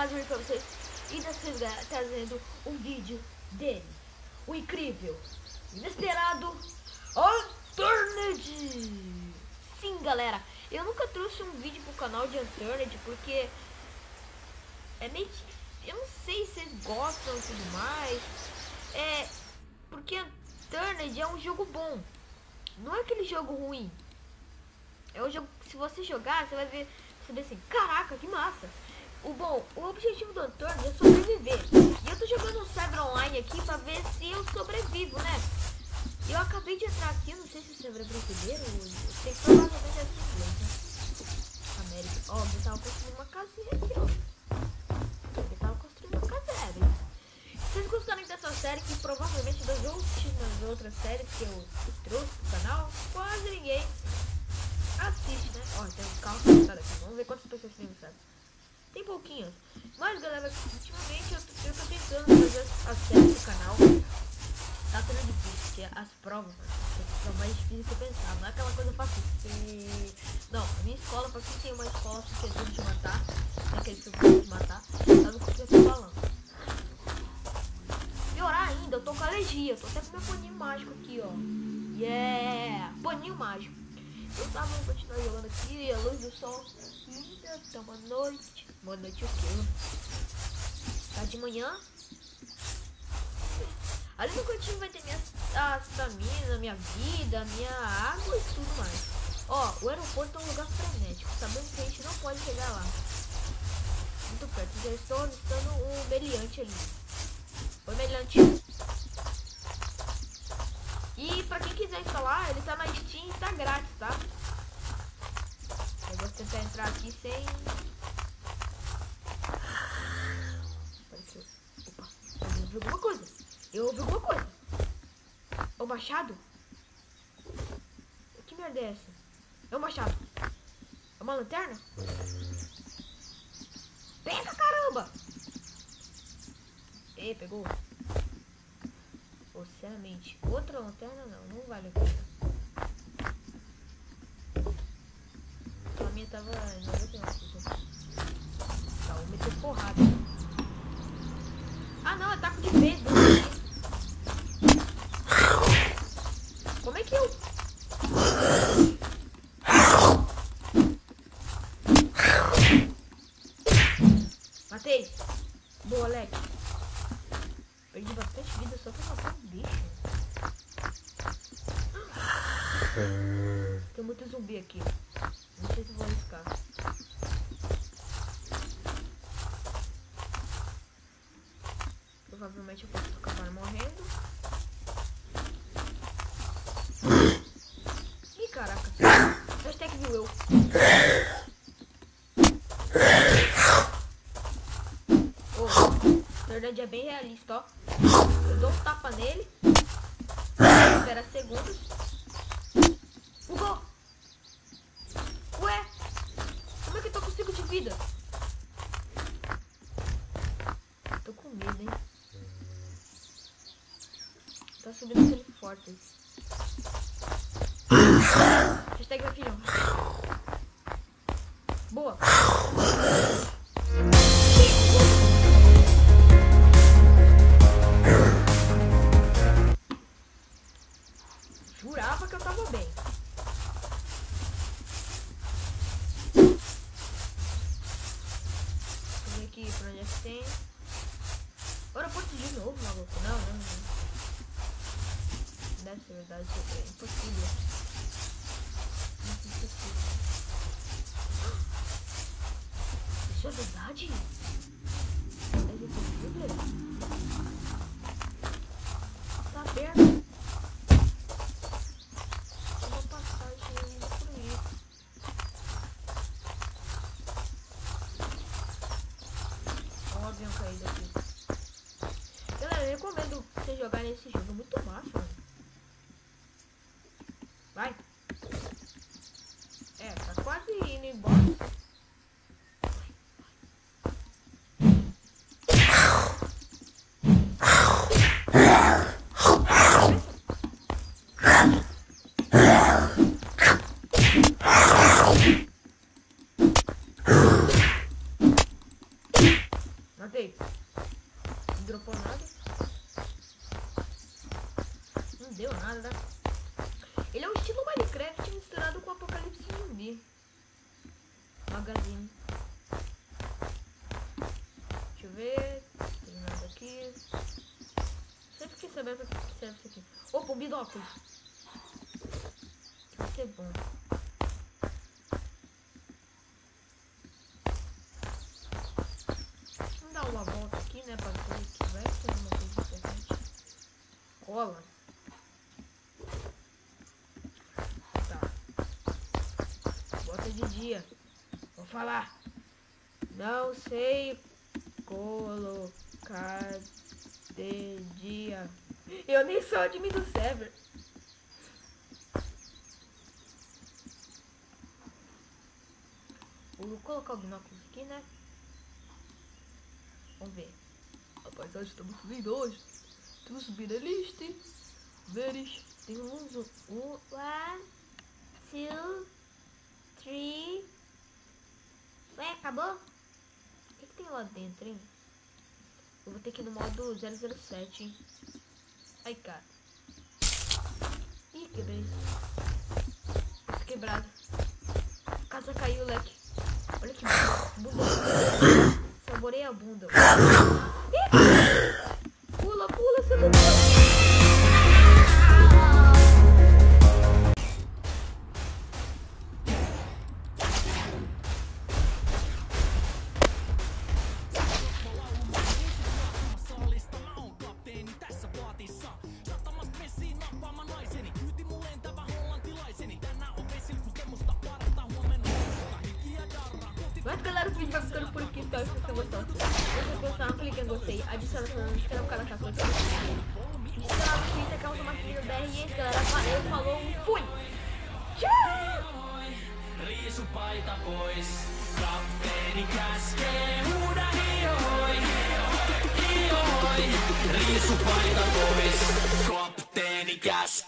mais um vídeo pra vocês. E dessa vez, galera, trazendo um vídeo dele, o incrível, inesperado Unturned. Sim, galera, eu nunca trouxe um vídeo pro canal de Unturned porque é meio que, eu não sei se vocês gostam e tudo mais. Porque Unturned é um jogo bom, não é aquele jogo ruim. É um jogo que, se você jogar, você vai ver assim, caraca, que massa. O objetivo do Unturned é sobreviver. E eu tô jogando um server online aqui pra ver se eu sobrevivo, né? E eu acabei de entrar aqui, eu não sei se o server é brasileiro, eu sei que provavelmente é inglês, né? América. Ó, eu tava construindo uma casinha aqui, ó. Eu tava construindo uma casinha. Se vocês gostarem dessa série, que provavelmente das últimas outras séries que eu trouxe pro canal, quase ninguém assiste, né? Ó, tem um carro passado aqui. Vamos ver quantas pessoas tem, sabe? Tem pouquinhos. Mas, galera, ultimamente eu tô tentando fazer as séries do canal. Tá sendo difícil, porque as provas são mais difíceis que eu pensava. Não é aquela coisa fácil. Não, a minha escola, pra quem tem uma escola que é tudo de matar, tem aquele que de matar, sabe o que eu tô falando. Piorar ainda, eu tô com alergia. Eu tô até com meu paninho mágico aqui, ó. Yeah! Paninho mágico. Eu tava continuando jogando aqui, a luz do sol linda, tá uma noite. Boa noite o quê? Tá de manhã. Ali no cantinho vai ter minha stamina, minha vida, minha água e tudo mais. Ó, o aeroporto é um lugar frenético, sabendo que a gente não pode chegar lá. Muito perto, já estou avistando um meliante ali. Oi, meliante. E pra quem quiser instalar, ele tá na Steam e tá grátis, tá? Eu vou tentar entrar aqui sem... Opa, eu ouvi alguma coisa. Eu ouvi alguma coisa. É o machado? Que merda é essa? É o machado. É uma lanterna? Pega, caramba! Ei, pegou. Sinceramente, outra lanterna não vale a pena. A minha tava 99%. Tá, vou meter porrada. Ah não, é taco de beisebol. Como é que eu... Matei. Boa, Alex. Perdi bastante vida só pra matar um bicho. Tem muito zumbi aqui. Não sei se vou arriscar. Provavelmente eu posso acabar morrendo. Ih, caraca. Hashtag viu eu. Na verdade é bem realista, ó. Eu dou um tapa nele. Espera segundos. Bugou! Ué! Como é que eu tô com 5 de vida? Tô com medo, hein? Tá subindo aquele forte. Hashtag meu filhão. Boa! Jurava que eu tava bem. Vamos ver aqui pra onde é que tem. Aeroporto de novo, maluco. Não. Deve ser verdade, isso é impossível. Isso é verdade? Deve ser possível. Tá aberto. Caído aqui. Galera, eu recomendo vocês jogarem esse jogo, muito massa, mano. Vai. Tá quase indo embora. Matei. Não dropou nada. Não deu nada, né? Ele é um estilo Minecraft misturado com Apocalipse Zumbi. Magazine. Deixa eu ver. Tem nada aqui. Sempre quis saber pra que serve isso aqui. Opa, um binóculo. Vai ser bom. Vamos dar uma volta aqui, né? Pra ver que vai ter alguma coisa diferente. Cola. Bota de dia. Vou falar. Não sei colocar de dia. Eu nem sou admin do server. Vou colocar o binóculo aqui, né? Vamos ver. A paisagem está muito linda hoje. Temos subir a lista. Veres. Tem um 1, 2, 3. Ué, acabou? O que tem lá dentro, hein? Eu vou ter que ir no modo 007, hein? Ai, cara. Ih, quebrei. Quebrado. A casa caiu, leque. Olha que bunda. Saborei a bunda. Ih! Pula, pula, você não pula. Mas galera, o vídeo vai ficando por aqui, espero que vocês gostou. Se vocês gostaram, clique em gostei, adicione no inscreva no canal, me siga lá no Twitter, que é o Marquinhos BR. E é isso, galera, valeu, falou, fui! Tchau! Riisupaita pois, kapteeni käskee, huuda hiihoi, hiihoi. Riisupaita pois, kapteeni käskee.